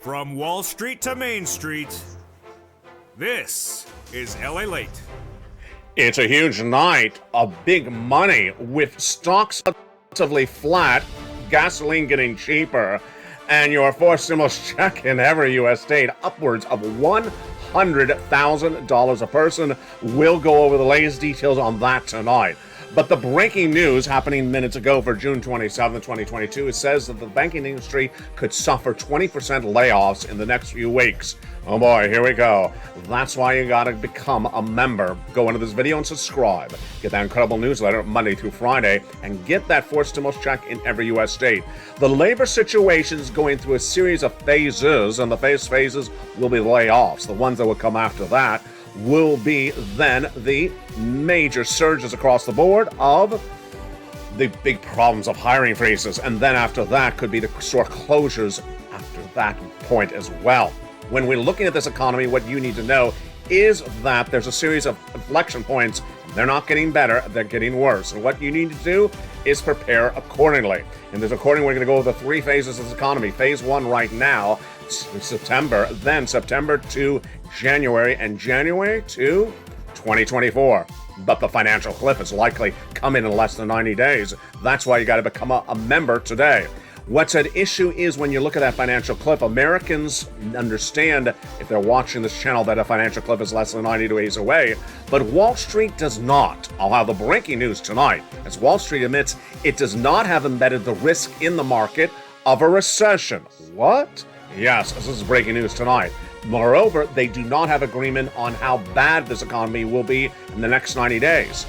From Wall Street to Main Street, this is LALATE. It's a huge night of big money with stocks relatively flat, gasoline getting cheaper, and your forced stimulus check in every U.S. state upwards of $100,000 a person. We'll go over the latest details on that tonight. But the breaking news happening minutes ago for June 27, 2022, it says that the banking industry could suffer 20% layoffs in the next few weeks. Oh boy, here we go. That's why you gotta become a member. Go into this video and subscribe. Get that incredible newsletter Monday through Friday and get that forced stimulus check in every U.S. state. The labor situation is going through a series of phases, and the first phases will be layoffs. The ones that will come after that will be then the major surges across the board of the big problems of hiring freezes, and then after that could be the store closures after that point as well. When we're looking at this economy, what you need to know is that there's a series of inflection points. They're not getting better, they're getting worse. And what you need to do is prepare accordingly. And this accordingly, we're going to go over the three phases of this economy. Phase one right now, September, then September to January, and January to 2024. But the financial cliff is likely coming in less than 90 days. That's why you got to become a member today. What's at issue is when you look at that financial cliff, Americans understand, if they're watching this channel, that a financial cliff is less than 90 days away, but Wall Street does not. I'll have the breaking news tonight, as Wall Street admits it does not have embedded the risk in the market of a recession. What? Yes, this is breaking news tonight. Moreover, they do not have agreement on how bad this economy will be in the next 90 days.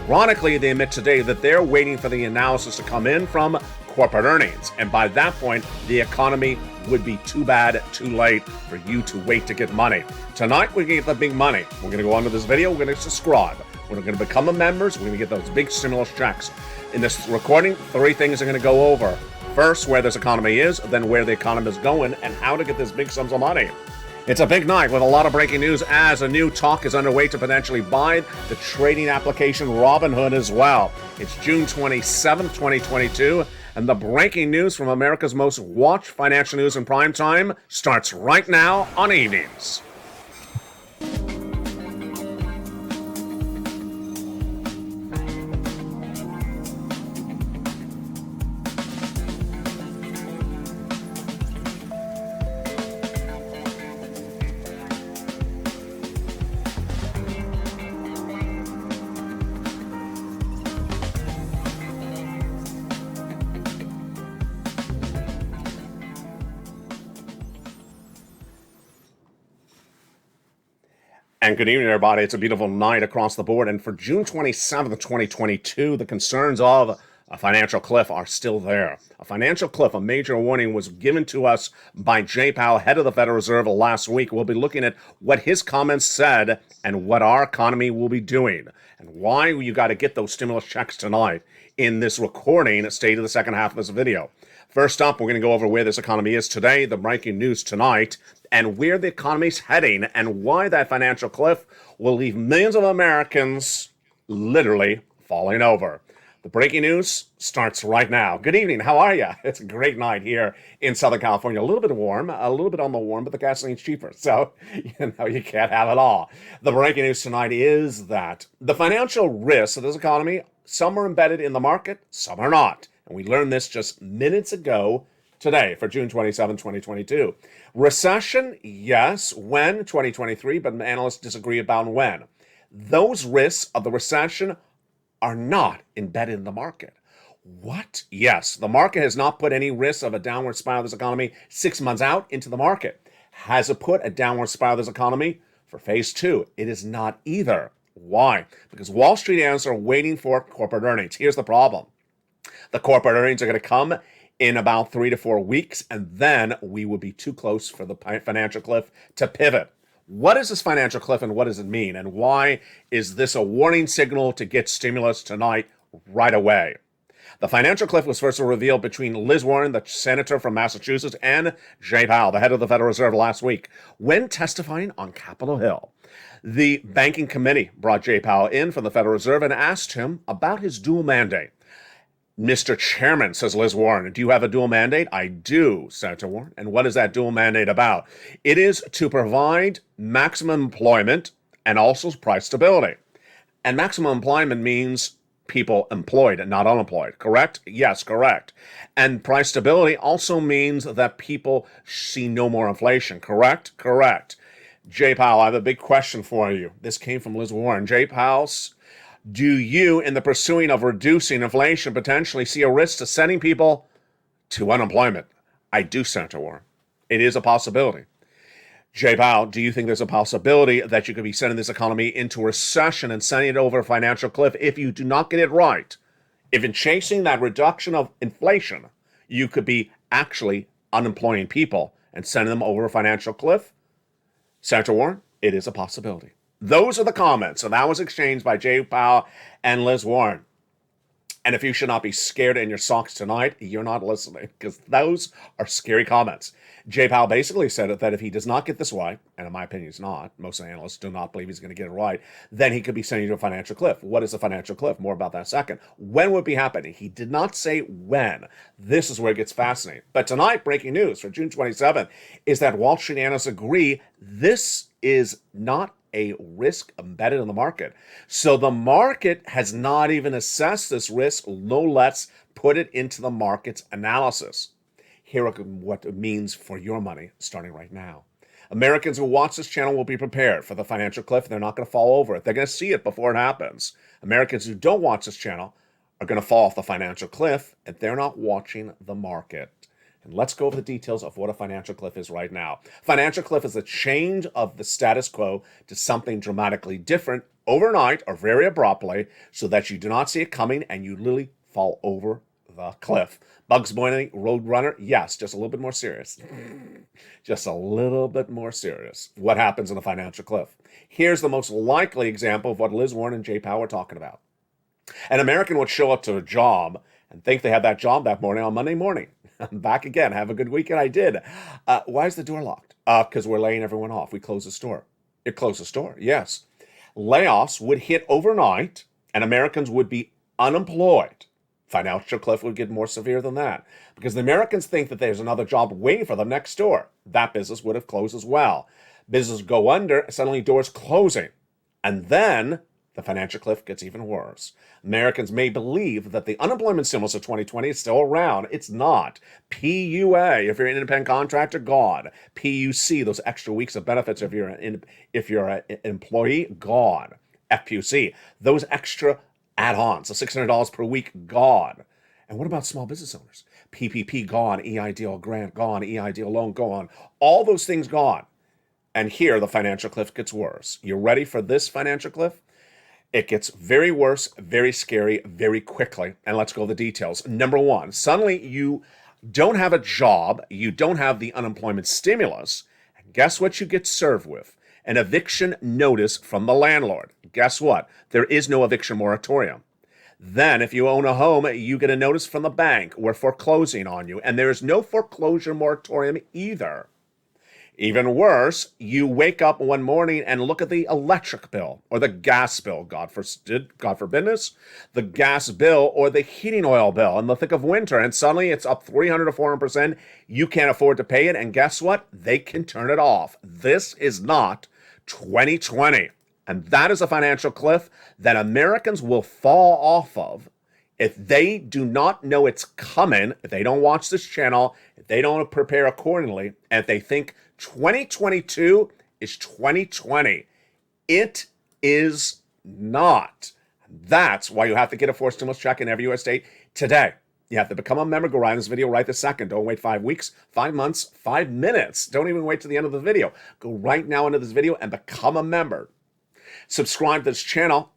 Ironically, they admit today that they're waiting for the analysis to come in from corporate earnings, and by that point, the economy would be too bad, too late for you to wait to get money. Tonight, we're going to get the big money. We're going to go on to this video, we're going to subscribe. We're going to become a members, we're going to get those big stimulus checks. In this recording, three things are going to go over. First, where this economy is, then where the economy is going, and how to get this big sums of money. It's a big night with a lot of breaking news as a new talk is underway to potentially buy the trading application Robinhood as well. It's June 27th, 2022, and the breaking news from America's most watched financial news in prime time starts right now on evenings. And good evening, everybody. It's a beautiful night across the board. And for June 27th, 2022, the concerns of a financial cliff are still there. A financial cliff, a major warning, was given to us by Jay Powell, head of the Federal Reserve, last week. We'll be looking at what his comments said and what our economy will be doing, and why you got to get those stimulus checks tonight in this recording, state of the second half of this video. First up, we're going to go over where this economy is today, the breaking news tonight, and where the economy's heading, and why that financial cliff will leave millions of Americans literally falling over. The breaking news starts right now. Good evening. How are you? It's a great night here in Southern California. A little bit warm, a little bit on the warm, but the gasoline's cheaper, so you can't have it all. The breaking news tonight is that the financial risks of this economy, some are embedded in the market, some are not. And we learned this just minutes ago today for June 27, 2022. Recession, yes, when? 2023, but analysts disagree about when. Those risks of the recession are not embedded in the market. What? Yes, the market has not put any risk of a downward spiral of this economy 6 months out into the market. Has it put a downward spiral of this economy for phase two? It is not either. Why? Because Wall Street analysts are waiting for corporate earnings. Here's the problem. The corporate earnings are going to come in about 3 to 4 weeks, and then we will be too close for the financial cliff to pivot. What is this financial cliff, and what does it mean? And why is this a warning signal to get stimulus tonight right away? The financial cliff was first revealed between Liz Warren, the senator from Massachusetts, and Jay Powell, the head of the Federal Reserve, last week when testifying on Capitol Hill. The banking committee brought Jay Powell in from the Federal Reserve and asked him about his dual mandate. Mr. Chairman, says Liz Warren, do you have a dual mandate? I do, Senator Warren. And what is that dual mandate about? It is to provide maximum employment and also price stability. And maximum employment means people employed and not unemployed, correct? Yes, correct. And price stability also means that people see no more inflation, correct? Correct. Jay Powell, I have a big question for you. This came from Liz Warren. Jay Powell, do you, in the pursuing of reducing inflation, potentially see a risk to sending people to unemployment? I do, Senator Warren. It is a possibility. Jay Powell, do you think there's a possibility that you could be sending this economy into recession and sending it over a financial cliff if you do not get it right? If in chasing that reduction of inflation, you could be actually unemploying people and sending them over a financial cliff? Senator Warren, it is a possibility. Those are the comments, and that was exchanged by Jay Powell and Liz Warren. And if you should not be scared in your socks tonight, you're not listening, because those are scary comments. Jay Powell basically said that if he does not get this right, and in my opinion he's not, most analysts do not believe he's going to get it right, then he could be sending you to a financial cliff. What is a financial cliff? More about that in a second. When would it be happening? He did not say when. This is where it gets fascinating. But tonight, breaking news for June 27th is that Wall Street analysts agree this is not a risk embedded in the market. So the market has not even assessed this risk, no less put it into the market's analysis. Here are what it means for your money starting right now. Americans who watch this channel will be prepared for the financial cliff. They're not going to fall over it. They're going to see it before it happens. Americans who don't watch this channel are going to fall off the financial cliff if they're not watching the market. And let's go over the details of what a financial cliff is right now. Financial cliff is a change of the status quo to something dramatically different overnight or very abruptly so that you do not see it coming and you literally fall over the cliff. Bugs Bunny, Roadrunner, yes, just a little bit more serious. Just a little bit more serious. What happens in a financial cliff? Here's the most likely example of what Liz Warren and Jay Powell are talking about. An American would show up to a job and think they had that job that morning on Monday morning. I'm back again. Have a good weekend. I did. Why is the door locked? Because we're laying everyone off. We closed the store. It closed the store, yes. Layoffs would hit overnight, and Americans would be unemployed. Financial cliff would get more severe than that because the Americans think that there's another job waiting for them next door. That business would have closed as well. Business go under, suddenly doors closing. And then the financial cliff gets even worse. Americans may believe that the unemployment stimulus of 2020 is still around. It's not. PUA, if you're an independent contractor, gone. PUC, those extra weeks of benefits if you're an employee, gone. FPUC, those extra add-ons, the $600 per week, gone. And what about small business owners? PPP, gone. EIDL grant, gone. EIDL loan, gone. All those things gone. And here, the financial cliff gets worse. You ready for this financial cliff? It gets very worse, very scary, very quickly. And let's go over the details. Number one, suddenly you don't have a job. You don't have the unemployment stimulus. And guess what you get served with? An eviction notice from the landlord. Guess what? There is no eviction moratorium. Then, if you own a home, you get a notice from the bank. We're foreclosing on you. And there is no foreclosure moratorium either. Even worse, you wake up one morning and look at the electric bill or the gas bill, God forbidness, the gas bill or the heating oil bill in the thick of winter, and suddenly it's up 300 to 400%. You can't afford to pay it, and guess what? They can turn it off. This is not 2020, and that is a financial cliff that Americans will fall off of if they do not know it's coming, if they don't watch this channel, if they don't prepare accordingly, and if they think 2022 is 2020. It is not. That's why you have to get a forced stimulus check in every U.S. state today. You have to become a member. Go right in this video right this second. Don't wait 5 weeks, 5 months, 5 minutes. Don't even wait to the end of the video. Go right now into this video and become a member. Subscribe to this channel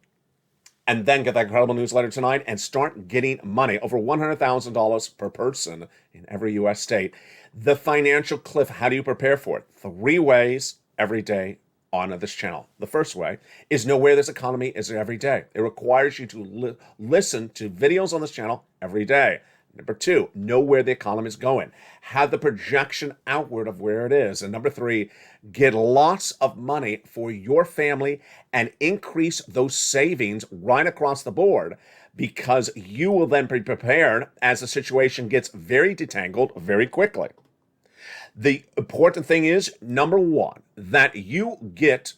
and then get that incredible newsletter tonight and start getting money. Over $100,000 per person in every U.S. state. The financial cliff, how do you prepare for it? 3 ways every day on this channel. The first way is know where this economy is every day. It requires you to listen to videos on this channel every day. Number 2, know where the economy is going. Have the projection outward of where it is. And number 3, get lots of money for your family and increase those savings right across the board because you will then be prepared as the situation gets very detangled very quickly. The important thing is, number one, that you get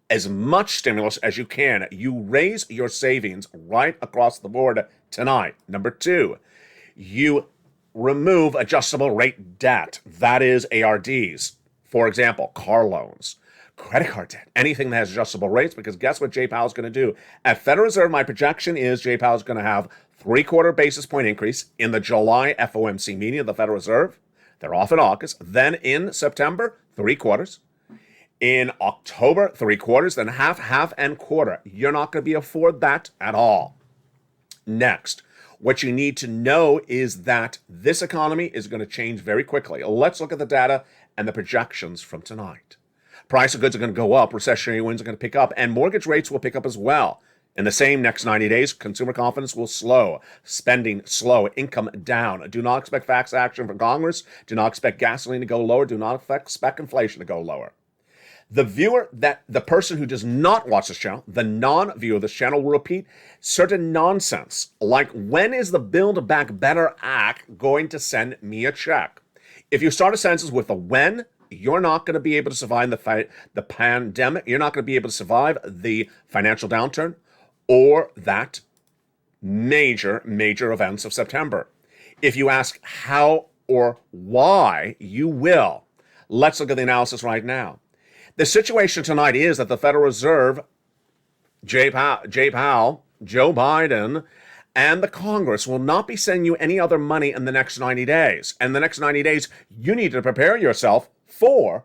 as much stimulus as you can. You raise your savings right across the board tonight. Number two, you remove adjustable rate debt. That is ARDs. For example, car loans, credit card debt, anything that has adjustable rates, because guess what Jay Powell's going to do? At Federal Reserve, my projection is Jay Powell's going to have 3/4 basis point increase in the July FOMC meeting of the Federal Reserve. They're off in August. Then in September, 3/4. In October, 3/4. Then half, and quarter. You're not going to be afford that at all. Next, what you need to know is that this economy is going to change very quickly. Let's look at the data and the projections from tonight. Price of goods are going to go up, recessionary winds are going to pick up, and mortgage rates will pick up as well. In the same next 90 days, consumer confidence will slow, spending slow, income down. Do not expect fast action from Congress. Do not expect gasoline to go lower. Do not expect inflation to go lower. The person who does not watch this channel, the non-viewer of this channel, will repeat certain nonsense, like, when is the Build Back Better Act going to send me a check? If you start a sentence with a when, you're not going to be able to survive the pandemic. You're not going to be able to survive the financial downturn or that major events of September. If you ask how or why, you will. Let's look at the analysis right now. The situation tonight is that the Federal Reserve, Jay Powell, Joe Biden, and the Congress will not be sending you any other money in the next 90 days. And the next 90 days, you need to prepare yourself for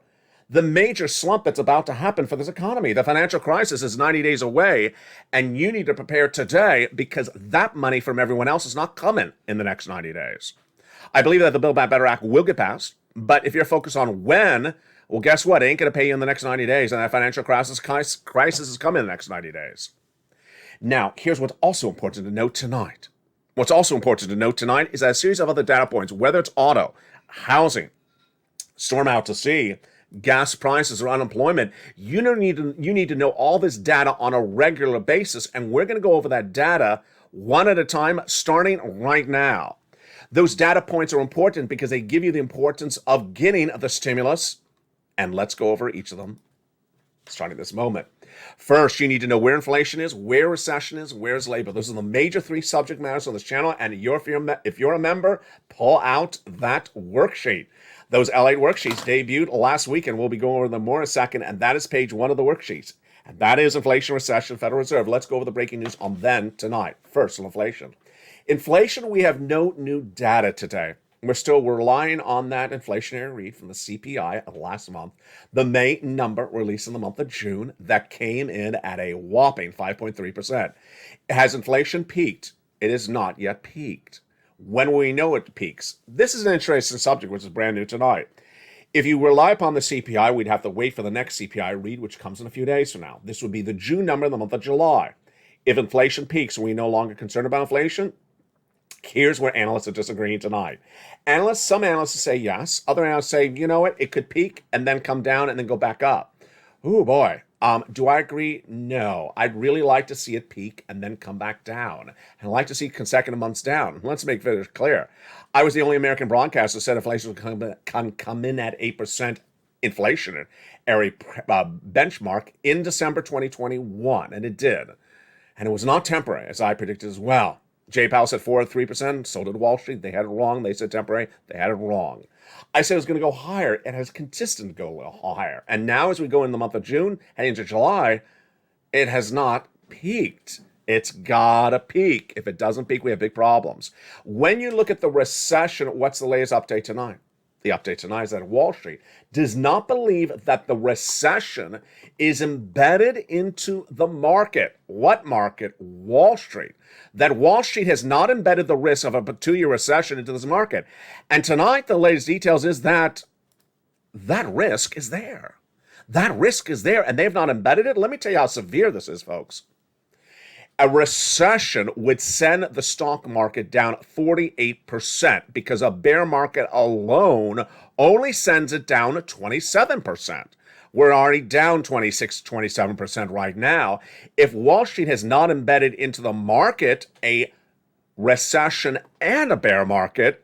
the major slump that's about to happen for this economy. The financial crisis is 90 days away, and you need to prepare today, because that money from everyone else is not coming in the next 90 days. I believe that the Build Back Better Act will get passed, but if you're focused on when, well, guess what? It ain't going to pay you in the next 90 days, and that financial crisis is coming in the next 90 days. Now, here's what's also important to note tonight. What's also important to note tonight is that a series of other data points, whether it's auto, housing, storm out to sea, gas prices, or unemployment, you need to know all this data on a regular basis, and we're going to go over that data one at a time, starting right now. Those data points are important because they give you the importance of getting the stimulus, and let's go over each of them starting this moment. First, you need to know where inflation is, where recession is, where's labor. Those are the major three subject matters on this channel, and if you're a member, pull out that worksheet. Those LALATE worksheets debuted last week, and we'll be going over them more in a second, and that is page 1 of the worksheets. And that is inflation, recession, Federal Reserve. Let's go over the breaking news on them tonight. First, on inflation. Inflation, we have no new data today. We're still relying on that inflationary read from the CPI of last month, the May number released in the month of June that came in at a whopping 5.3%. Has inflation peaked? It has not yet peaked. When will we know it peaks? This is an interesting subject, which is brand new tonight. If you rely upon the CPI, we'd have to wait for the next CPI read, which comes in a few days from now. This would be the June number in the month of July. If inflation peaks, are we no longer concerned about inflation? Here's where analysts are disagreeing tonight. Some analysts say yes. Other analysts say, you know what, it could peak and then come down and then go back up. Ooh, boy. Do I agree? No. I'd really like to see it peak and then come back down. And I'd like to see consecutive months down. Let's make it clear. I was the only American broadcaster that said inflation would come in at 8% inflationary benchmark in December 2021, and it did. And it was not temporary, as I predicted as well. Jay Powell said 4 or 3%, so did Wall Street. They had it wrong. They said temporary. They had it wrong. I said it was going to go higher. It has consistently go a little higher. And now as we go in the month of June and into July, it has not peaked. It's got to peak. If it doesn't peak, we have big problems. When you look at the recession, what's the latest update tonight? The update tonight is that Wall Street does not believe that the recession is embedded into the market. What market? Wall Street. That Wall Street has not embedded the risk of a 2-year recession into this market. And tonight, the latest details is that that risk is there. That risk is there, and they've not embedded it. Let me tell you how severe this is, folks. A recession would send the stock market down 48% because a bear market alone only sends it down 27%. We're already down 26, 27% right now. If Wall Street has not embedded into the market a recession and a bear market,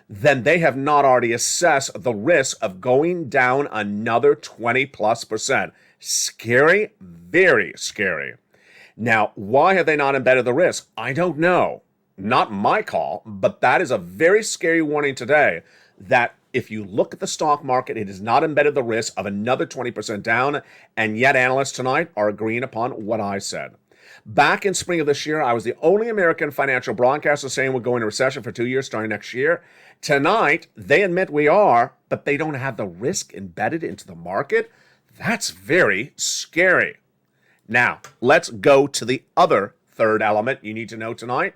then they have not already assessed the risk of going down another 20 plus percent. Scary, very scary. Now, why have they not embedded the risk? I don't know. Not my call, but that is a very scary warning today that if you look at the stock market, it has not embedded the risk of another 20% down, and yet analysts tonight are agreeing upon what I said. Back in spring of this year, I was the only American financial broadcaster saying we're going into recession for 2 years starting next year. Tonight, they admit we are, but they don't have the risk embedded into the market. That's very scary. Now, let's go to the other third element you need to know tonight,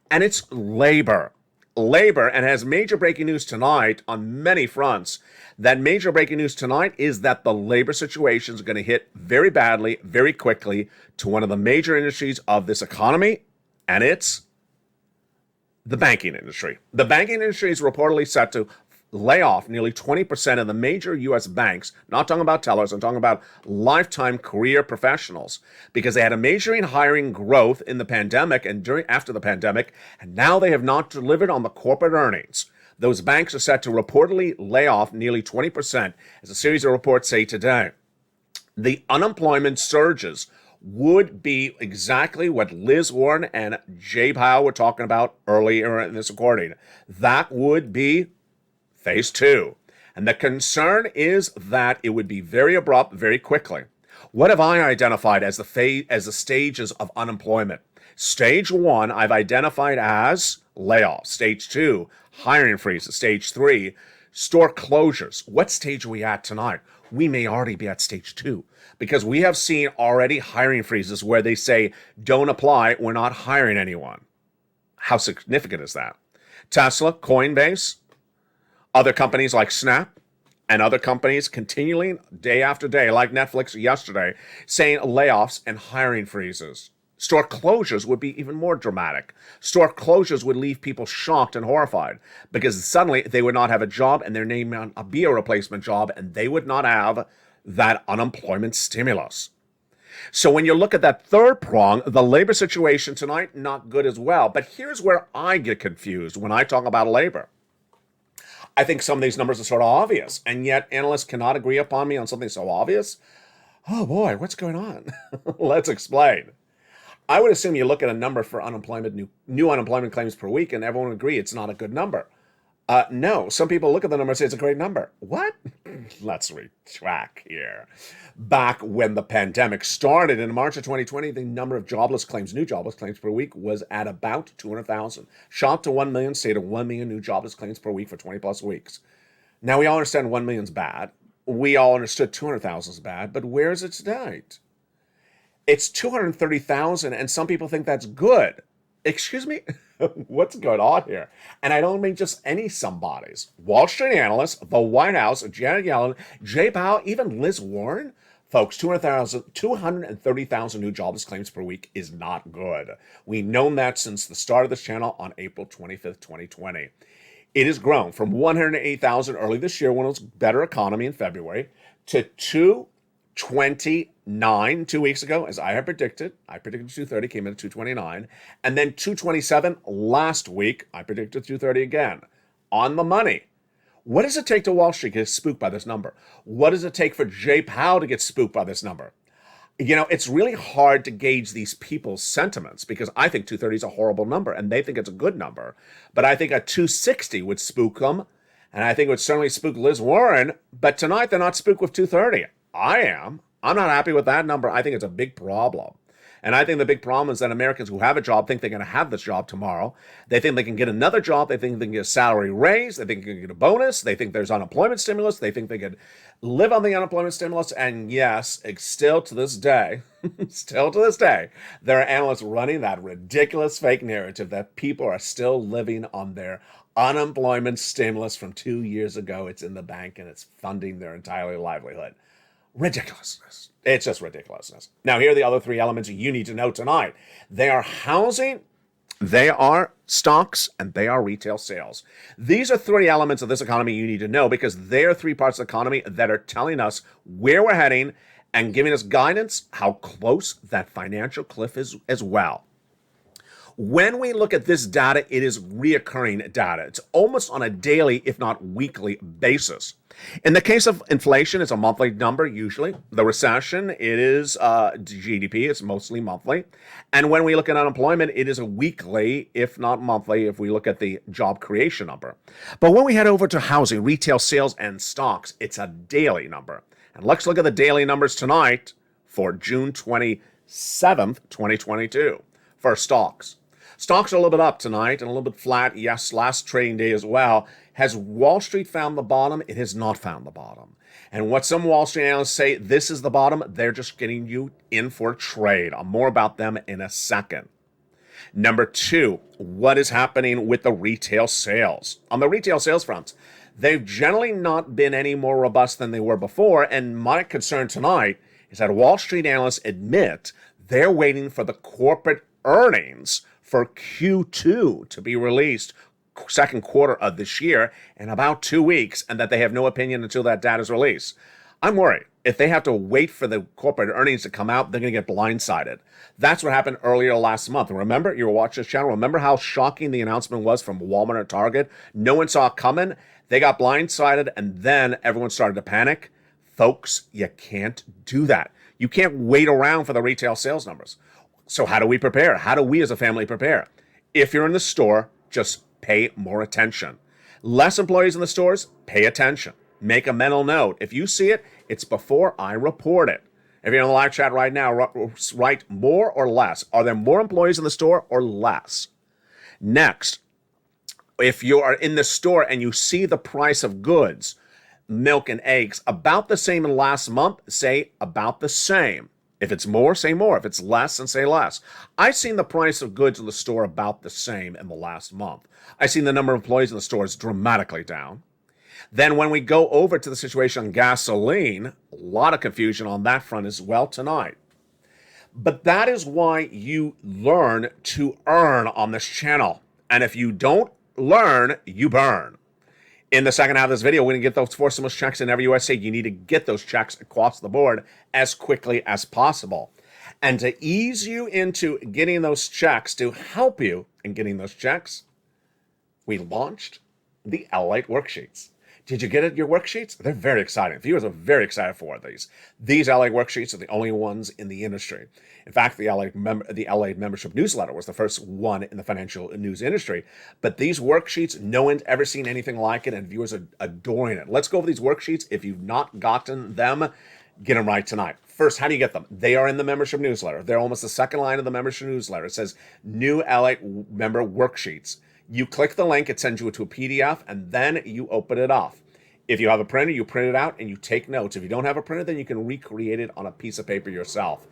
and it's labor. Labor, and has major breaking news tonight on many fronts. That major breaking news tonight is that the labor situation is going to hit very badly, very quickly to one of the major industries of this economy, and it's the banking industry. The banking industry is reportedly set to lay off nearly 20% of the major U.S. banks, not talking about tellers, I'm talking about lifetime career professionals, because they had a major hiring growth in the pandemic and after the pandemic, and now they have not delivered on the corporate earnings. Those banks are set to reportedly lay off nearly 20%, as a series of reports say today. The unemployment surges would be exactly what Liz Warren and Jay Powell were talking about earlier in this recording. That would be phase two. And the concern is that it would be very abrupt, very quickly. What have I identified as the stages of unemployment? Stage one, I've identified as layoffs. Stage two, hiring freezes. Stage three, store closures. What stage are we at tonight? We may already be at stage two, because we have seen already hiring freezes where they say, don't apply, we're not hiring anyone. How significant is that? Tesla, Coinbase, other companies like Snap, and other companies continually, day after day, like Netflix yesterday, saying layoffs and hiring freezes. Store closures would be even more dramatic. Store closures would leave people shocked and horrified, because suddenly they would not have a job and their name would be a replacement job, and they would not have that unemployment stimulus. So when you look at that third prong, the labor situation tonight, not good as well. But here's where I get confused when I talk about labor. I think some of these numbers are sort of obvious, and yet analysts cannot agree upon me on something so obvious. Oh boy, what's going on? Let's explain. I would assume you look at a number for unemployment, new unemployment claims per week, and everyone would agree it's not a good number. No, some people look at the number and say it's a great number. What? Let's retract here. Back when the pandemic started in March of 2020, the number of jobless claims, new jobless claims per week was at about 200,000. Shot to 1 million, stayed at 1 million new jobless claims per week for 20 plus weeks. Now we all understand 1 million's bad. We all understood 200,000 is bad, but where is it tonight? It's 230,000, and some people think that's good. Excuse me? What's going on here? And I don't mean just any somebodies. Wall Street analysts, the White House, Janet Yellen, Jay Powell, even Liz Warren. Folks, 230,000 new jobless claims per week is not good. We've known that since the start of this channel on April 25th, 2020. It has grown from 108,000 early this year when it was better economy in February to 229 2 weeks ago, as I had predicted. I predicted 230, came in at 229. And then 227 last week. I predicted 230 again. On the money. What does it take to Wall Street to get spooked by this number? What does it take for Jay Powell to get spooked by this number? You know, it's really hard to gauge these people's sentiments, because I think 230 is a horrible number and they think it's a good number. But I think a 260 would spook them. And I think it would certainly spook Liz Warren. But tonight they're not spooked with 230. I am. I'm not happy with that number. I think it's a big problem. And I think the big problem is that Americans who have a job think they're going to have this job tomorrow. They think they can get another job. They think they can get a salary raise. They think they can get a bonus. They think there's unemployment stimulus. They think they could live on the unemployment stimulus. And yes, still to this day, there are analysts running that ridiculous fake narrative that people are still living on their unemployment stimulus from 2 years ago. It's in the bank and it's funding their entire livelihood. Ridiculousness. It's just ridiculousness. Now, here are the other three elements you need to know tonight. They are housing, They are stocks and they are retail sales. These are three elements of this economy you need to know because they are three parts of the economy that are telling us where we're heading and giving us guidance how close that financial cliff is as well. When we look at this data, it is reoccurring data. It's almost on a daily, if not weekly basis. In the case of inflation, it's a monthly number usually. The recession, it is GDP, it's mostly monthly. And when we look at unemployment, it is a weekly, if not monthly, if we look at the job creation number. But when we head over to housing, retail sales, and stocks, it's a daily number. And let's look at the daily numbers tonight for June 27th, 2022 for stocks. Stocks are a little bit up tonight and a little bit flat. Yes, last trading day as well. Has Wall Street found the bottom? It has not found the bottom. And what some Wall Street analysts say, this is the bottom. They're just getting you in for a trade. More about them in a second. Number two, what is happening with the retail sales? On the retail sales front, they've generally not been any more robust than they were before. And my concern tonight is that Wall Street analysts admit they're waiting for the corporate earnings for Q2 to be released second quarter of this year in about 2 weeks, and that they have no opinion until that data is released. I'm worried. If they have to wait for the corporate earnings to come out, they're going to get blindsided. That's what happened earlier last month. Remember, you were watching this channel. Remember how shocking the announcement was from Walmart or Target? No one saw it coming. They got blindsided, and then everyone started to panic. Folks, you can't do that. You can't wait around for the retail sales numbers. So how do we prepare? How do we as a family prepare? If you're in the store, just pay more attention. Less employees in the stores, pay attention. Make a mental note. If you see it, it's before I report it. If you're in the live chat right now, write more or less. Are there more employees in the store or less? Next, if you are in the store and you see the price of goods, milk and eggs, about the same in last month, say about the same. If it's more, say more. If it's less, then say less. I've seen the price of goods in the store about the same in the last month. I've seen the number of employees in the stores dramatically down. Then when we go over to the situation on gasoline, a lot of confusion on that front as well tonight. But that is why you learn to earn on this channel. And if you don't learn, you burn. In the second half of this video, we're going to get those 4 stimulus checks in every USA. You need to get those checks across the board as quickly as possible. And to ease you into getting those checks, to help you in getting those checks, we launched the LALATE worksheets. Did you get your worksheets? They're very exciting. Viewers are very excited for these. These LALATE worksheets are the only ones in the industry. In fact, the LALATE membership newsletter was the first one in the financial news industry. But these worksheets, no one's ever seen anything like it, and viewers are adoring it. Let's go over these worksheets. If you've not gotten them, get them right tonight. First, how do you get them? They are in the membership newsletter. They're almost the second line of the membership newsletter. It says new LALATE member worksheets. You click the link, it sends you to a PDF, and then you open it off. If you have a printer, you print it out and you take notes. If you don't have a printer, then you can recreate it on a piece of paper yourself.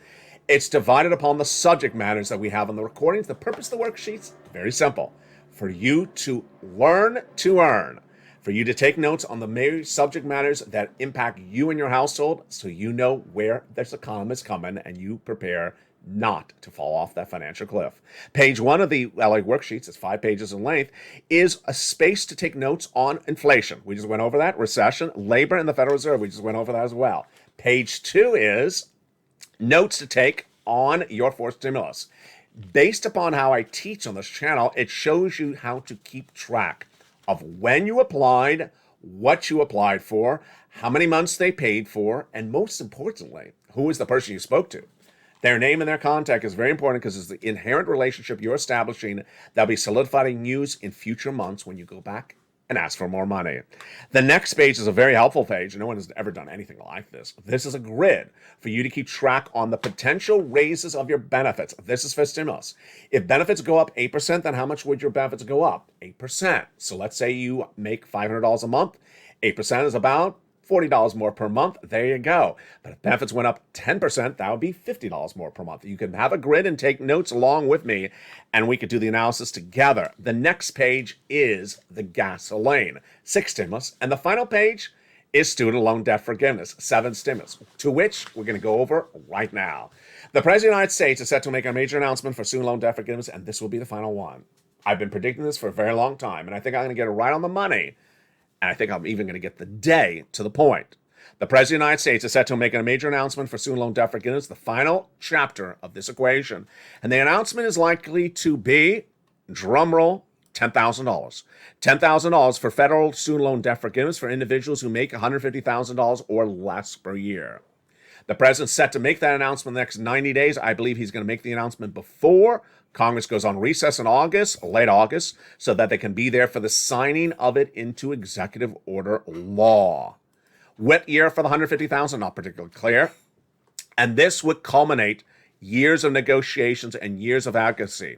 It's divided upon the subject matters that we have on the recordings. The purpose of the worksheets, very simple. For you to learn to earn. For you to take notes on the major subject matters that impact you and your household so you know where this economy is coming and you prepare not to fall off that financial cliff. Page 1 of the LALATE worksheets, it's 5 pages in length, is a space to take notes on inflation. We just went over that. Recession, labor, and the Federal Reserve. We just went over that as well. Page 2 is notes to take on your 4th stimulus. Based upon how I teach on this channel, it shows you how to keep track of when you applied, what you applied for, how many months they paid for, and most importantly, who is the person you spoke to. Their name and their contact is very important because it's the inherent relationship you're establishing that'll be solidified in use in future months when you go back and ask for more money. The next page is a very helpful page. No one has ever done anything like this. This is a grid for you to keep track on the potential raises of your benefits. This is for stimulus. If benefits go up 8%, then how much would your benefits go up? 8%. So let's say you make $500 a month. 8% is about $40 more per month. There you go. But if benefits went up 10%, that would be $50 more per month. You can have a grid and take notes along with me, and we could do the analysis together. The next page is the gasoline, 6 stimulus. And the final page is student loan debt forgiveness, 7 stimulus, to which we're going to go over right now. The President of the United States is set to make a major announcement for student loan debt forgiveness, and this will be the final one. I've been predicting this for a very long time, and I think I'm going to get it right on the money, and I think I'm even going to get the day to the point. The President of the United States is set to make a major announcement for student loan debt forgiveness, the final chapter of this equation. And the announcement is likely to be, drumroll, $10,000. $10,000 for federal student loan debt forgiveness for individuals who make $150,000 or less per year. The president's set to make that announcement in the next 90 days. I believe he's going to make the announcement before Congress goes on recess in August, late August, so that they can be there for the signing of it into executive order law. What year for the $150,000? Not particularly clear. And this would culminate years of negotiations and years of advocacy.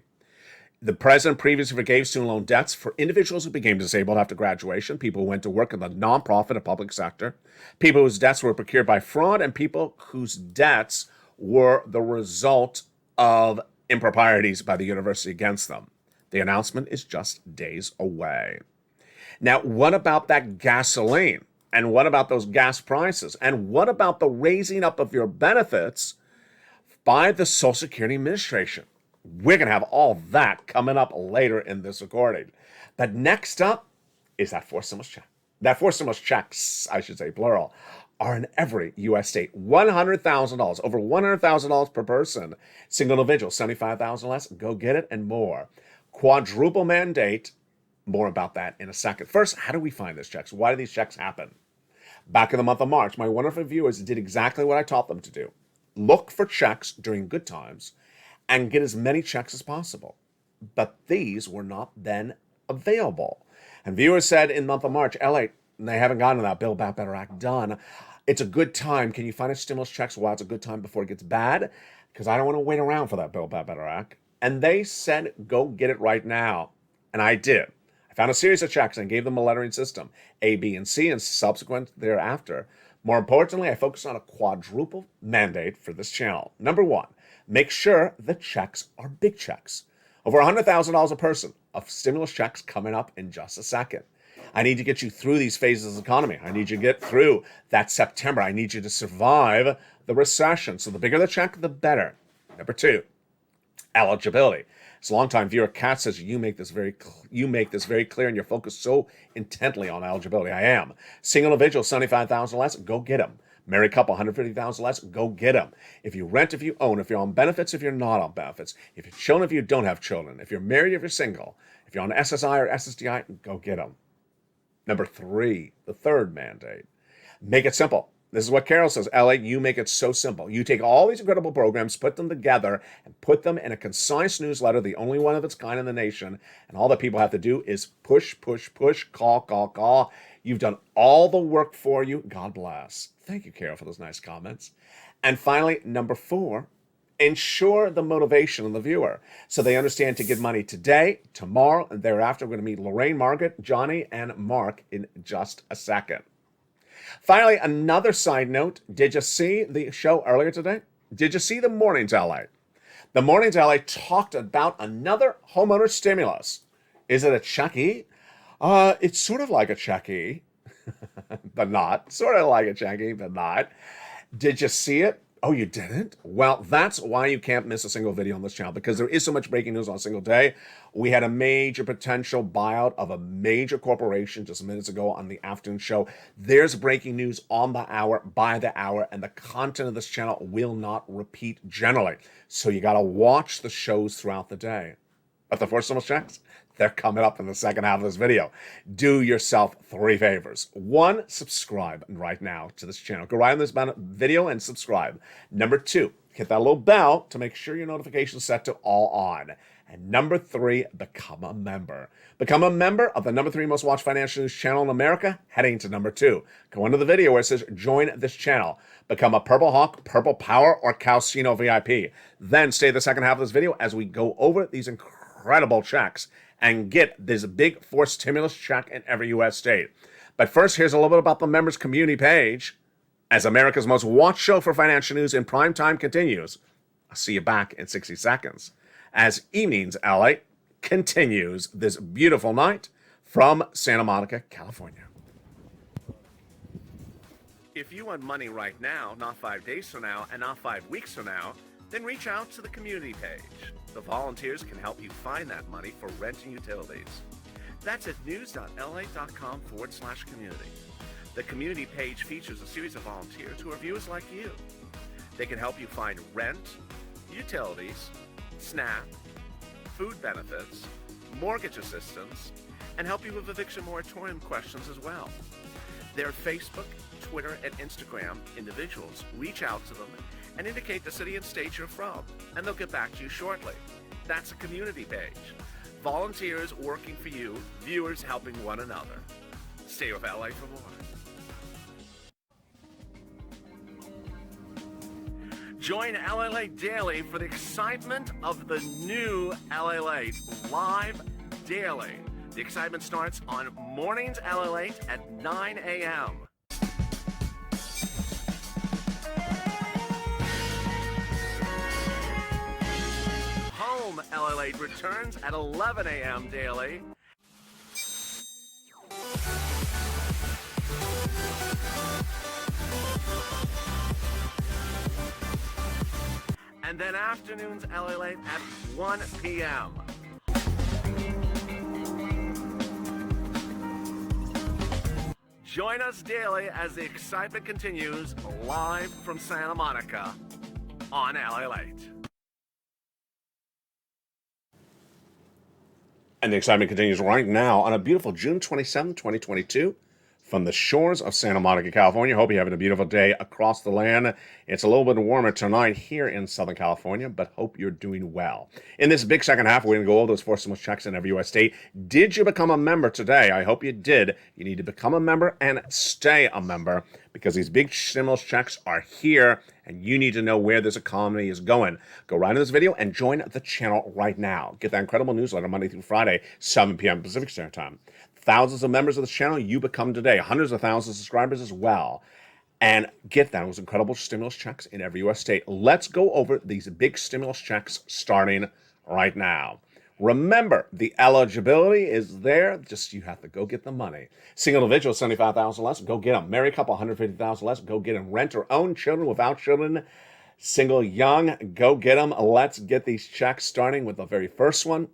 The president previously forgave student loan debts for individuals who became disabled after graduation, people who went to work in the nonprofit and public sector, people whose debts were procured by fraud, and people whose debts were the result of improprieties by the university against them. The announcement is just days away. Now, what about that gasoline? And what about those gas prices? And what about the raising up of your benefits by the Social Security Administration? We're going to have all that coming up later in this recording. But next up is that forced stimulus check. That forced stimulus checks, I should say, plural, are in every U.S. state. $100,000, over $100,000 per person. Single individual, $75,000 less, go get it, and more. Quadruple mandate, more about that in a second. First, how do we find these checks? Why do these checks happen? Back in the month of March, my wonderful viewers did exactly what I taught them to do. Look for checks during good times and get as many checks as possible. But these were not then available. And viewers said in the month of March, LA, they haven't gotten that Build Back Better Act done. It's a good time. Can you find us stimulus checks while it's a good time before it gets bad? Because I don't want to wait around for that Build Back Better Act. And they said, go get it right now. And I did. I found a series of checks and gave them a lettering system, A, B, and C, and subsequent thereafter. More importantly, I focused on a quadruple mandate for this channel. Number one, make sure the checks are big checks. Over $100,000 a person of stimulus checks coming up in just a second. I need to get you through these phases of the economy. I need you to get through that September. I need you to survive the recession. So the bigger the check, the better. Number two, eligibility. As a longtime viewer, Kat says you make this very clear and you're focused so intently on eligibility. I am. Single individual, $75,000 less, go get them. Married couple, $150,000 less, go get them. If you rent, if you own, if you're on benefits, if you're not on benefits, if you're children, if you don't have children, if you're married, if you're single, if you're on SSI or SSDI, go get them. Number three, the third mandate. Make it simple. This is what Carol says. LA, you make it so simple. You take all these incredible programs, put them together, and put them in a concise newsletter, the only one of its kind in the nation, and all that people have to do is push, push, push, call, call, call. You've done all the work for you. God bless. Thank you, Carol, for those nice comments. And finally, number four, ensure the motivation of the viewer so they understand to give money today, tomorrow, and thereafter. We're going to meet Lorraine, Margaret, Johnny, and Mark in just a second. Finally, another side note. Did you see the show earlier today? Did you see the Mornings LA? The Mornings LA talked about another homeowner stimulus. Is it a check-e? It's sort of like a check-e, but not. Sort of like a check-e, but not. Did you see it? Oh, you didn't? Well, that's why you can't miss a single video on this channel, because there is so much breaking news on a single day. We had a major potential buyout of a major corporation just minutes ago on the afternoon show. There's breaking news on the hour, by the hour, and the content of this channel will not repeat generally. So you got to watch the shows throughout the day. But the first stimulus checks, they're coming up in the second half of this video. Do yourself 3 favors. 1, subscribe right now to this channel. Go right on this video and subscribe. Number 2, hit that little bell to make sure your notifications set to all on. And number 3, become a member. Become a member of the number 3 most watched financial news channel in America, heading to number 2. Go into the video where it says join this channel. Become a Purple Hawk, Purple Power, or Calcino VIP. Then stay the second half of this video as we go over these incredible checks and get this big forced stimulus check in every U.S. state. But first, here's a little bit about the members community page. As America's most watched show for financial news in prime time continues, I'll see you back in 60 seconds. As Evenings LA continues this beautiful night from Santa Monica, California. If you want money right now, not 5 days from now, and not 5 weeks from now, then reach out to the community page. The volunteers can help you find that money for rent and utilities. That's at news.lalate.com/community. The community page features a series of volunteers who are viewers like you. They can help you find rent, utilities, SNAP, food benefits, mortgage assistance, and help you with eviction moratorium questions as well. Their Facebook, Twitter, and Instagram individuals reach out to them and indicate the city and state you're from, and they'll get back to you shortly. That's a community page. Volunteers working for you, viewers helping one another. Stay with LA for more. Join LALATE Daily for the excitement of the new LALATE live daily. The excitement starts on Mornings LALATE at 9 a.m. Home LALATE returns at 11 a.m. daily. And then afternoons LALATE at 1 p.m. Join us daily as the excitement continues live from Santa Monica on LALATE. And the excitement continues right now on a beautiful June 27, 2022. From the shores of Santa Monica, California. Hope you're having a beautiful day across the land. It's a little bit warmer tonight here in Southern California, but hope you're doing well. In this big second half, we're going to go over those 4 stimulus checks in every U.S. state. Did you become a member today? I hope you did. You need to become a member and stay a member because these big stimulus checks are here and you need to know where this economy is going. Go right into this video and join the channel right now. Get that incredible newsletter Monday through Friday, 7 p.m. Pacific Standard Time. Thousands of members of this channel you become today. Hundreds of thousands of subscribers as well. And get those incredible stimulus checks in every U.S. state. Let's go over these big stimulus checks starting right now. Remember, the eligibility is there. Just you have to go get the money. Single individual, $75,000 less, go get them. Married couple, $150,000 less, go get them. Rent or own children without children, single young, go get them. Let's get these checks starting with the very first one.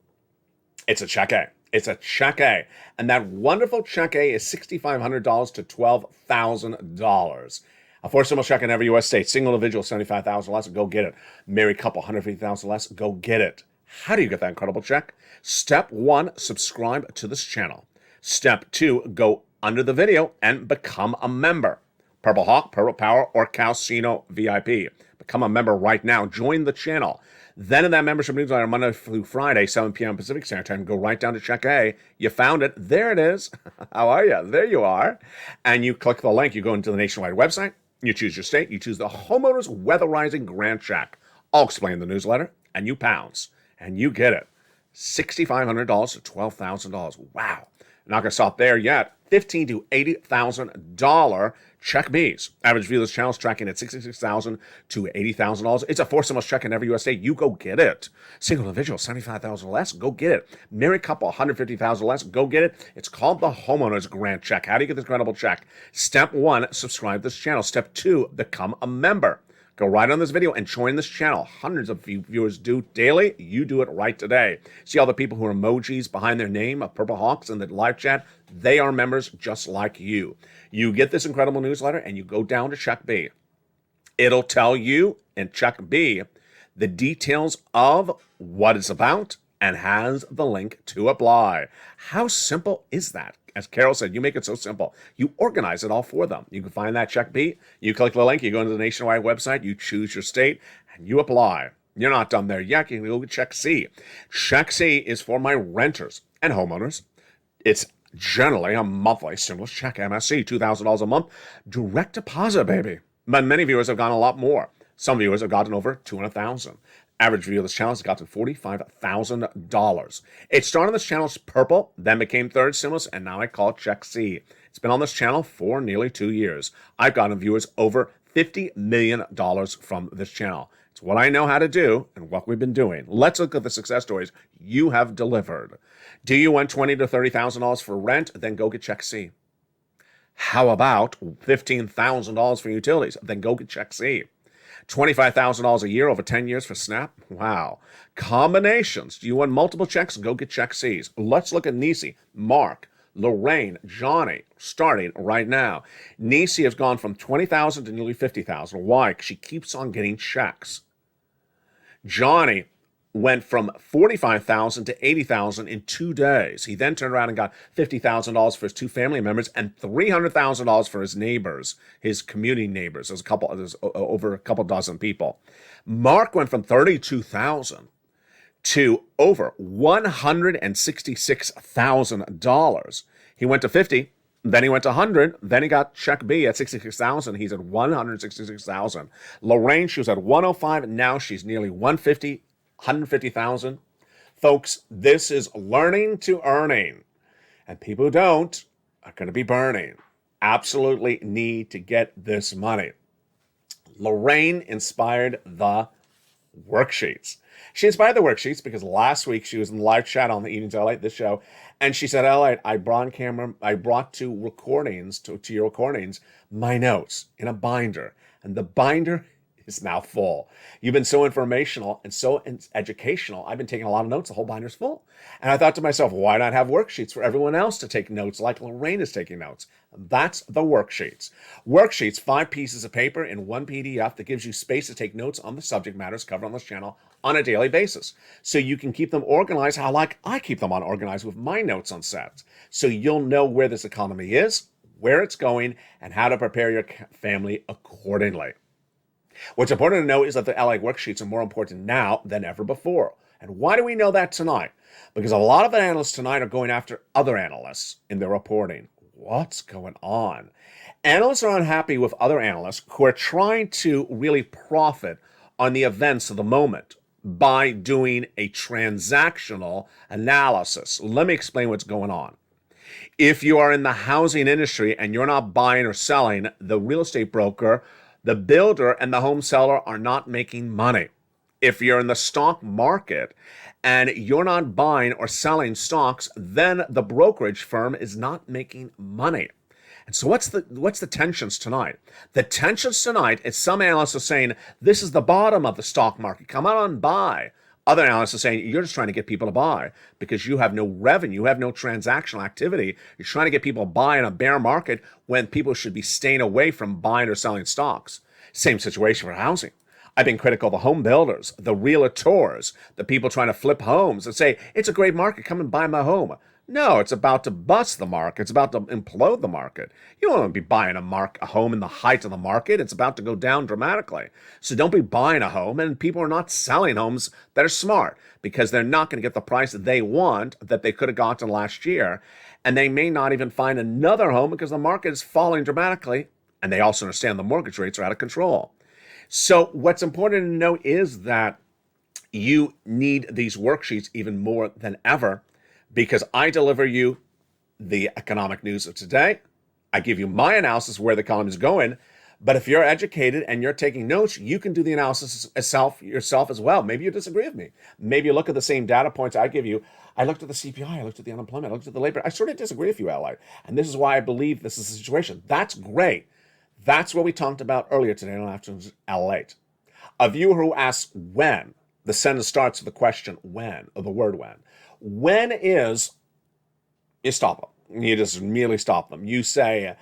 It's a Check A. It's a Check A. And that wonderful Check A is $6,500 to $12,000. A 4 stimulus check in every U.S. state. Single individual, $75,000 less, go get it. Married couple, $150,000 less, go get it. How do you get that incredible check? Step 1, subscribe to this channel. Step 2, go under the video and become a member. Purple Hawk, Purple Power, or Calcino VIP. Become a member right now. Join the channel. Then in that membership newsletter, Monday through Friday, 7 p.m. Pacific Standard Time, go right down to Check A. You found it. There it is. How are you? There you are. And you click the link. You go into the nationwide website. You choose your state. You choose the Homeowners Weatherizing Grant Check. I'll explain the newsletter. And you pounce. And you get it. $6,500 to $12,000. Wow. Not going to stop there yet. $15,000 to $80,000 Check Bs. Average view of this channel is tracking at $66,000 to $80,000. It's a 4 stimulus check in every U.S. state. You go get it. Single individual, $75,000 less. Go get it. Married couple, $150,000 less. Go get it. It's called the Homeowners Grant Check. How do you get this incredible check? Step 1, subscribe to this channel. Step 2, become a member. Go right on this video and join this channel. Hundreds of viewers do daily. You do it right today. See all the people who are emojis behind their name of Purple Hawks in the live chat? They are members just like you. You get this incredible newsletter and you go down to Check B. It'll tell you in Check B the details of what it's about and has the link to apply. How simple is that? As Carol said, you make it so simple. You organize it all for them. You can find that Check B. You click the link. You go into the nationwide website. You choose your state, and you apply. You're not done there yet. You can go to Check C. Check C is for my renters and homeowners. It's generally a monthly stimulus check, MSC, $2,000 a month. Direct deposit, baby. But many viewers have gotten a lot more. Some viewers have gotten over $200,000. Average view of this channel has got to $45,000. It started on this channel as purple, then became third stimulus, and now I call it Check C. It's been on this channel for nearly 2 years. I've gotten viewers over $50 million from this channel. It's what I know how to do and what we've been doing. Let's look at the success stories you have delivered. Do you want $20,000 to $30,000 for rent? Then go get Check C. How about $15,000 for utilities? Then go get check C. $25,000 a year over 10 years for SNAP? Wow. Combinations. Do you want multiple checks? Go get check C's. Let's look at Nisi, Mark, Lorraine, Johnny, starting right now. Nisi has gone from 20,000 to nearly 50,000. Why? Because she keeps on getting checks. Johnny went from 45,000 to 80,000 in 2 days. He then turned around and got $50,000 for his 2 family members and $300,000 for his neighbors, his community neighbors. There's over a couple dozen people. Mark went from 32,000 to over $166,000. He went to 50, then he went to 100, then he got check B at 66,000. He's at 166,000. Lorraine, she was at 105, and now she's nearly 150. 150,000. Folks, this is learning to earning. And people who don't are going to be burning. Absolutely need to get this money. Lorraine inspired the worksheets. She inspired the worksheets because last week she was in live chat on the Evenings LALATE, this show, and she said, LALATE, I brought to your recordings, my notes in a binder. And the binder is now full. You've been so informational and so educational. I've been taking a lot of notes. The whole binder's full. And I thought to myself, why not have worksheets for everyone else to take notes like Lorraine is taking notes? That's the worksheets. Worksheets, 5 pieces of paper in 1 PDF that gives you space to take notes on the subject matters covered on this channel on a daily basis. So you can keep them organized how like I keep them on organized with my notes on sets. So you'll know where this economy is, where it's going, and how to prepare your family accordingly. What's important to know is that the LA worksheets are more important now than ever before. And why do we know that tonight? Because a lot of the analysts tonight are going after other analysts in their reporting. What's going on? Analysts are unhappy with other analysts who are trying to really profit on the events of the moment by doing a transactional analysis. Let me explain what's going on. If you are in the housing industry and you're not buying or selling, the real estate broker, the builder, and the home seller are not making money. If you're in the stock market and you're not buying or selling stocks, then the brokerage firm is not making money. And so what's the tensions tonight? The tensions tonight is some analysts are saying, this is the bottom of the stock market. Come on and buy. Other analysts are saying, you're just trying to get people to buy because you have no revenue, you have no transactional activity. You're trying to get people to buy in a bear market when people should be staying away from buying or selling stocks. Same situation for housing. I've been critical of the home builders, the realtors, the people trying to flip homes and say, it's a great market, come and buy my home. No, it's about to bust the market. It's about to implode the market. You don't want to be buying a home in the height of the market. It's about to go down dramatically. So don't be buying a home, and people are not selling homes that are smart because they're not going to get the price that they want that they could have gotten last year. And they may not even find another home because the market is falling dramatically. And they also understand the mortgage rates are out of control. So what's important to know is that you need these worksheets even more than ever because I deliver you the economic news of today. I give you my analysis of where the economy is going. But if you're educated and you're taking notes, you can do the analysis yourself as well. Maybe you disagree with me. Maybe you look at the same data points I give you. I looked at the CPI, I looked at the unemployment, I looked at the labor. I sort of disagree with you, Ally. And this is why I believe this is the situation. That's great. That's what we talked about earlier today on Afternoon's LALATE. A viewer who asks when, the sentence starts with the question when, or the word when. When is, you stop them. You just merely stop them. You say,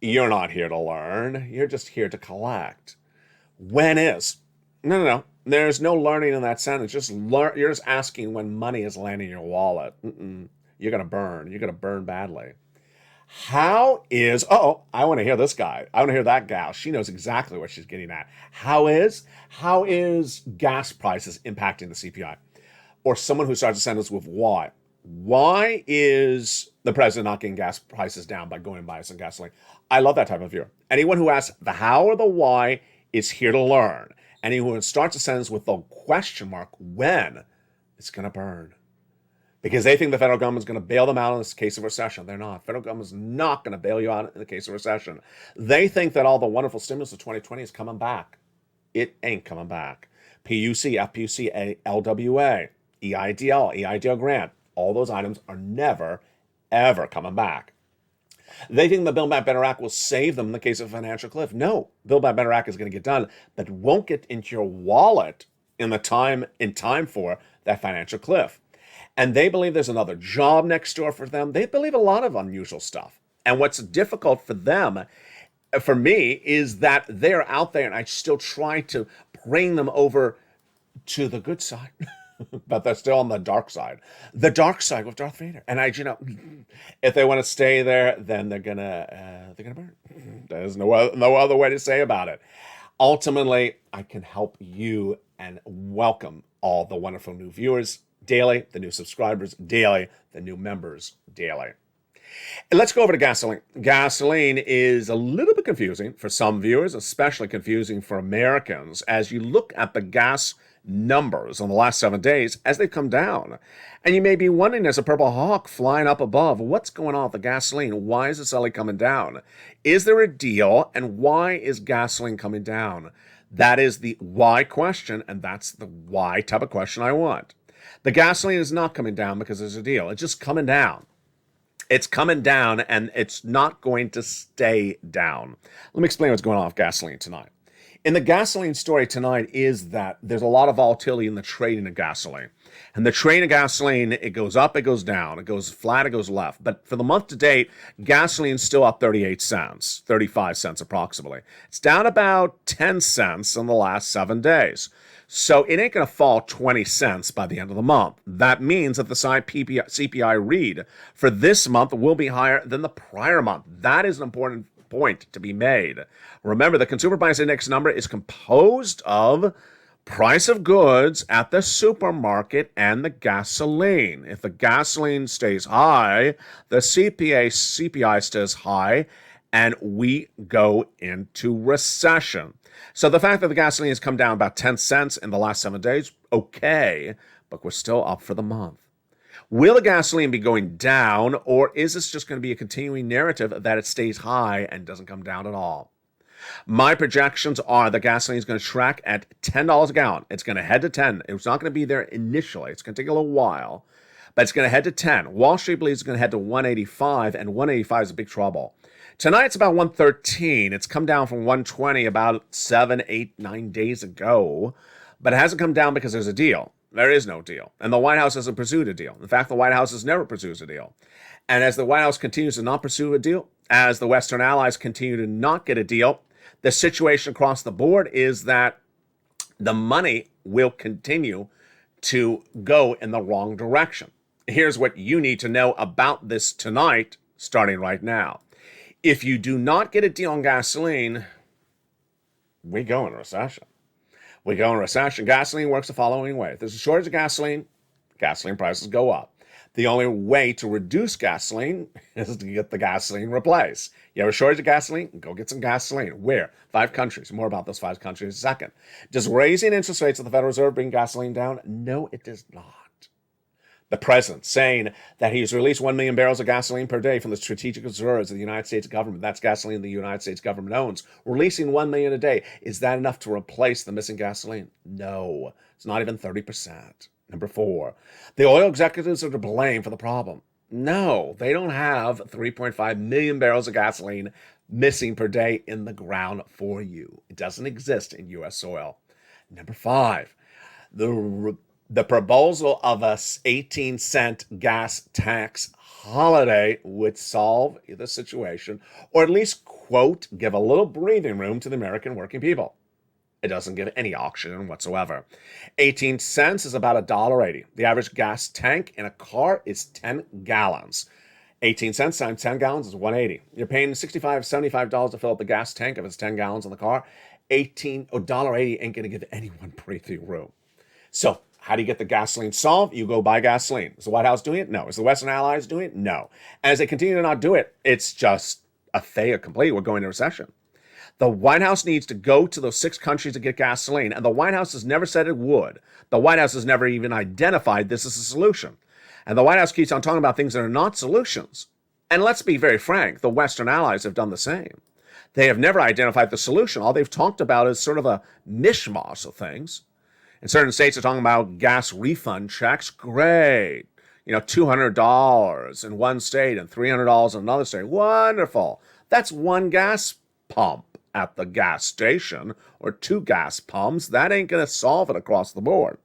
you're not here to learn. You're just here to collect. When is? No. There's no learning in that sentence. You're just asking when money is landing in your wallet. You're going to burn. You're going to burn badly. How is, I want to hear this guy. I want to hear that gal. She knows exactly what she's getting at. How is gas prices impacting the CPI? Or someone who starts a sentence with why. Why is the president not getting gas prices down by going and buying some gasoline? I love that type of viewer. Anyone who asks the how or the why is here to learn. Anyone who starts a sentence with the question mark, when, it's going to burn. Because they think the federal government is going to bail them out in this case of recession. They're not. Federal government is not going to bail you out in the case of recession. They think that all the wonderful stimulus of 2020 is coming back. It ain't coming back. PUC, FPUC, LWA, EIDL grant, all those items are never, ever coming back. They think the Build Back Better Act will save them in the case of a financial cliff. No, Build Back Better Act is going to get done, but won't get into your wallet in time for that financial cliff. And they believe there's another job next door for them. They believe a lot of unusual stuff. And what's difficult for them, for me, is that they're out there and I still try to bring them over to the good side. But they're still on the dark side with Darth Vader. And if they want to stay there, then they're gonna burn. There's no other way to say about it. Ultimately, I can help you and welcome all the wonderful new viewers daily, the new subscribers daily, the new members daily. And let's go over to gasoline. Gasoline is a little bit confusing for some viewers, especially confusing for Americans, as you look at the gas numbers on the last 7 days as they've come down. And you may be wondering, there's a purple hawk flying up above. What's going on with the gasoline? Why is it suddenly coming down? Is there a deal? And why is gasoline coming down? That is the why question, and that's the why type of question I want. The gasoline is not coming down because there's a deal. It's just coming down. It's coming down, and it's not going to stay down. Let me explain what's going on with gasoline tonight. In the gasoline story tonight is that there's a lot of volatility in the trading of gasoline. And the trading of gasoline, it goes up, it goes down, it goes flat, it goes left. But for the month to date, gasoline's still up 38 cents, 35 cents approximately. It's down about 10 cents in the last 7 days. So it ain't going to fall 20 cents by the end of the month. That means that the CPI read for this month will be higher than the prior month. That is an important point to be made. Remember, the Consumer Price Index number is composed of price of goods at the supermarket and the gasoline. If the gasoline stays high, the CPI stays high, and we go into recession. So the fact that the gasoline has come down about 10 cents in the last 7 days, okay, but we're still up for the month. Will the gasoline be going down, or is this just going to be a continuing narrative that it stays high and doesn't come down at all? My projections are the gasoline is going to track at $10 a gallon. It's going to head to 10. It's not going to be there initially. It's going to take a little while, but it's going to head to 10. Wall Street believes it's going to head to 185, and 185 is a big trouble. Tonight it's about 113. It's come down from 120 about 7, 8, 9 days ago, but it hasn't come down because there's a deal. There is no deal. And the White House hasn't pursued a deal. In fact, the White House has never pursued a deal. And as the White House continues to not pursue a deal, as the Western allies continue to not get a deal, the situation across the board is that the money will continue to go in the wrong direction. Here's what you need to know about this tonight, starting right now. If you do not get a deal on gasoline, we go in recession. We go in recession. Gasoline works the following way. If there's a shortage of gasoline prices go up. The only way to reduce gasoline is to get the gasoline replaced. You have a shortage of gasoline? Go get some gasoline. Where? 5 countries. More about those 5 countries in a second. Does raising interest rates at the Federal Reserve bring gasoline down? No, it does not. The president saying that he's released 1 million barrels of gasoline per day from the strategic reserves of the United States government. That's gasoline the United States government owns. Releasing 1 million a day. Is that enough to replace the missing gasoline? No. It's not even 30%. Number 4, the oil executives are to blame for the problem. No, they don't have 3.5 million barrels of gasoline missing per day in the ground for you. It doesn't exist in U.S. soil. Number 5, the proposal of a 18-cent gas tax holiday would solve the situation, or at least, quote, give a little breathing room to the American working people. It doesn't give any oxygen whatsoever. 18 cents is about $1.80. The average gas tank in a car is 10 gallons. 18 cents times 10 gallons is $1.80. You're paying $65, $75 to fill up the gas tank if it's 10 gallons in the car. $1.80 ain't going to give anyone breathing room. So how do you get the gasoline solved? You go buy gasoline. Is the White House doing it? No. Is the Western allies doing it? No. And as they continue to not do it, it's just a fait accompli. We're going into recession. The White House needs to go to those 6 countries to get gasoline, and the White House has never said it would. The White House has never even identified this as a solution. And the White House keeps on talking about things that are not solutions. And let's be very frank, the Western allies have done the same. They have never identified the solution. All they've talked about is sort of a mishmash of things. In certain states, they're talking about gas refund checks. Great. $200 in one state and $300 in another state. Wonderful. That's one gas pump at the gas station or two gas pumps. That ain't going to solve it across the board.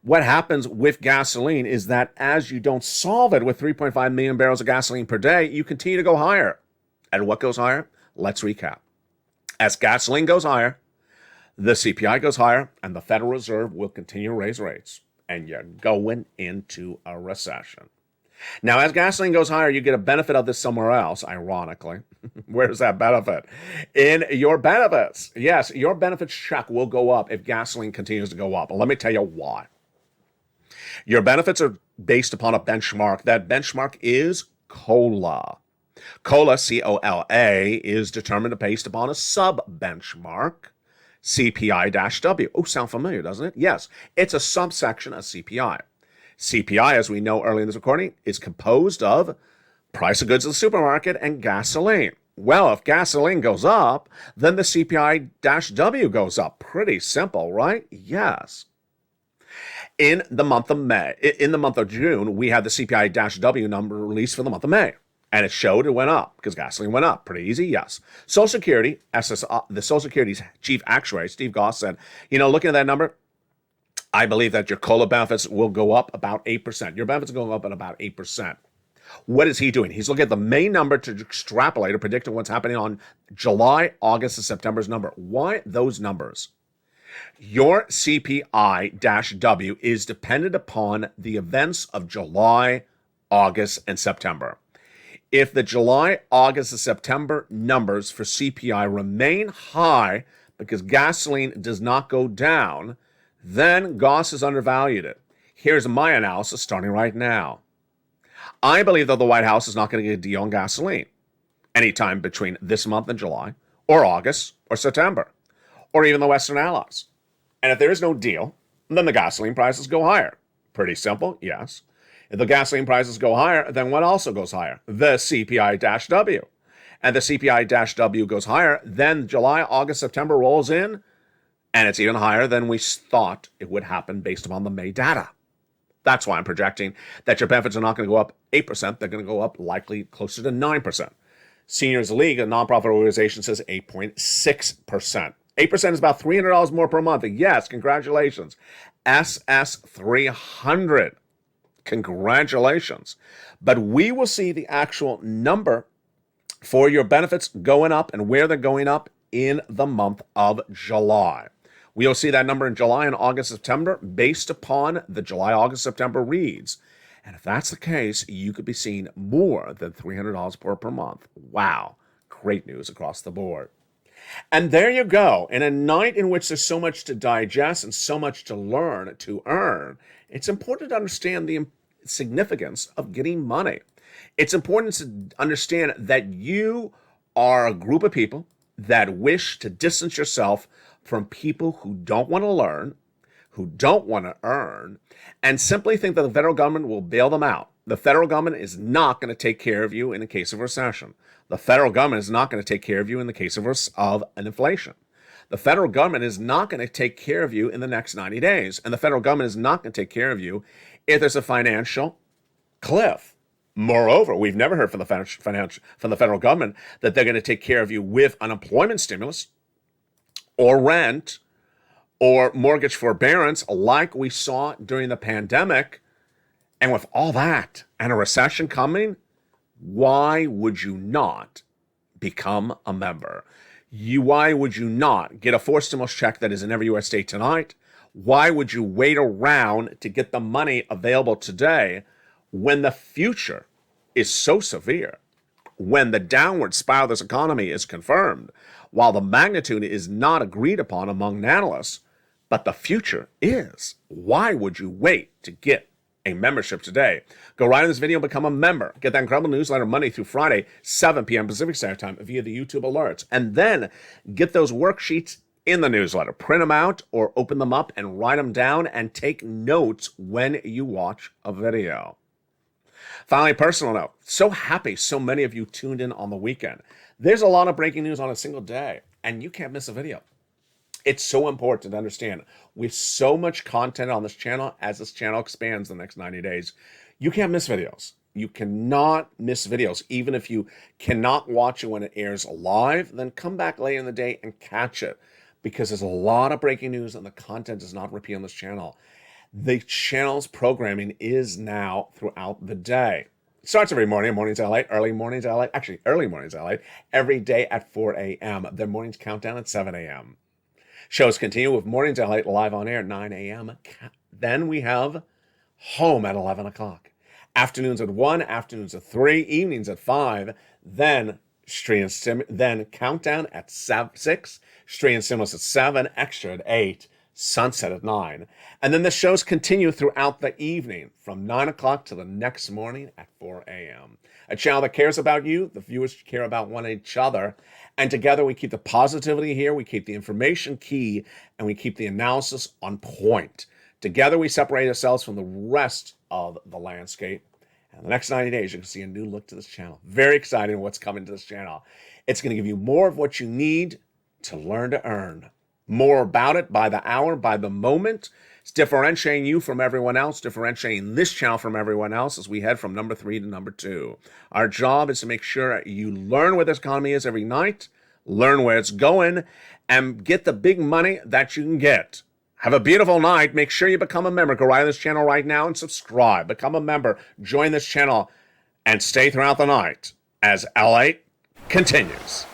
What happens with gasoline is that as you don't solve it with 3.5 million barrels of gasoline per day, you continue to go higher. And what goes higher? Let's recap. As gasoline goes higher, the CPI goes higher, and the Federal Reserve will continue to raise rates. And you're going into a recession. Now, as gasoline goes higher, you get a benefit of this somewhere else, ironically. Where's that benefit? In your benefits. Yes, your benefits check will go up if gasoline continues to go up. And let me tell you why. Your benefits are based upon a benchmark. That benchmark is COLA. COLA, C-O-L-A, is determined based upon a sub-benchmark, CPI-W. Oh, sound familiar, doesn't it? Yes, it's a subsection of CPI. CPI, as we know earlier in this recording, is composed of price of goods in the supermarket and gasoline. Well, if gasoline goes up, then the CPI-W goes up. Pretty simple, right? Yes. In the month of June, we had the CPI-W number released for the month of May. And it showed it went up because gasoline went up. Pretty easy, yes. Social Security, the Social Security's chief actuary, Steve Goss, said, looking at that number, I believe that your COLA benefits will go up about 8%. Your benefits will go up at about 8%. What is he doing? He's looking at the May number to extrapolate or predict what's happening on July, August, and September's number. Why those numbers? Your CPI-W is dependent upon the events of July, August, and September. If the July, August, and September numbers for CPI remain high because gasoline does not go down, then Goss has undervalued it. Here's my analysis starting right now. I believe that the White House is not going to get a deal on gasoline anytime between this month and July, or August, or September, or even the Western Allies. And if there is no deal, then the gasoline prices go higher. Pretty simple, yes. If the gasoline prices go higher, then what also goes higher? The CPI-W. And the CPI-W goes higher, then July, August, September rolls in, and it's even higher than we thought it would happen based upon the May data. That's why I'm projecting that your benefits are not going to go up 8%. They're going to go up likely closer to 9%. Seniors League, a nonprofit organization, says 8.6%. 8% is about $300 more per month. Yes, congratulations. SS300. Congratulations. But we will see the actual number for your benefits going up and where they're going up in the month of July. We'll see that number in July and August, September based upon the July, August, September reads. And if that's the case, you could be seeing more than $300 per month. Wow. Great news across the board. And there you go. In a night in which there's so much to digest and so much to learn, to earn, it's important to understand the significance of getting money. It's important to understand that you are a group of people that wish to distance yourself from people who don't want to learn, who don't want to earn, and simply think that the federal government will bail them out. The federal government is not going to take care of you in the case of recession. The federal government is not going to take care of you in the case of an inflation. The federal government is not going to take care of you in the next 90 days. And the federal government is not going to take care of you if there's a financial cliff. Moreover, we've never heard from the federal government that they're going to take care of you with unemployment stimulus or rent or mortgage forbearance like we saw during the pandemic. And with all that and a recession coming, why would you not become a member? Why would you not get a forced stimulus check that is in every U.S. state tonight? Why would you wait around to get the money available today when the future is so severe, when the downward spiral of this economy is confirmed, while the magnitude is not agreed upon among analysts, but the future is? Why would you wait to get a membership today? Go right in this video and become a member. Get that incredible newsletter Monday through Friday, 7 p.m. Pacific Standard Time via the YouTube alerts. And then get those worksheets in the newsletter. Print them out or open them up and write them down and take notes when you watch a video. Finally, personal note. So happy so many of you tuned in on the weekend. There's a lot of breaking news on a single day, and you can't miss a video. It's so important to understand with so much content on this channel, as this channel expands the next 90 days, You can't miss videos. You cannot miss videos. Even if you cannot watch it when it airs live, then come back later in the day and catch it, because there's a lot of breaking news and the content does not repeat on this channel. The channel's programming is now throughout the day. It starts every morning, mornings LA, early mornings LA, actually early mornings LA, every day at 4 a.m. Then mornings countdown at 7 a.m. Shows continue with mornings LA live on air at 9 a.m. Then we have home at 11 o'clock. Afternoons at 1, afternoons at 3, evenings at 5, then then countdown at 6, Street and Stimulus at 7, extra at 8, sunset at 9. And then the shows continue throughout the evening from 9 o'clock to the next morning at 4 a.m. A channel that cares about you, the viewers care about one each other, and together we keep the positivity here, we keep the information key, and we keep the analysis on point. Together we separate ourselves from the rest of the landscape. And the next 90 days, you can see a new look to this channel. Very exciting what's coming to this channel. It's going to give you more of what you need to learn to earn. More about it by the hour, by the moment. It's differentiating you from everyone else, differentiating this channel from everyone else as we head from number 3 to number 2. Our job is to make sure you learn where this economy is every night, learn where it's going, and get the big money that you can get. Have a beautiful night. Make sure you become a member. Go right to this channel right now and subscribe. Become a member. Join this channel and stay throughout the night as LALATE continues.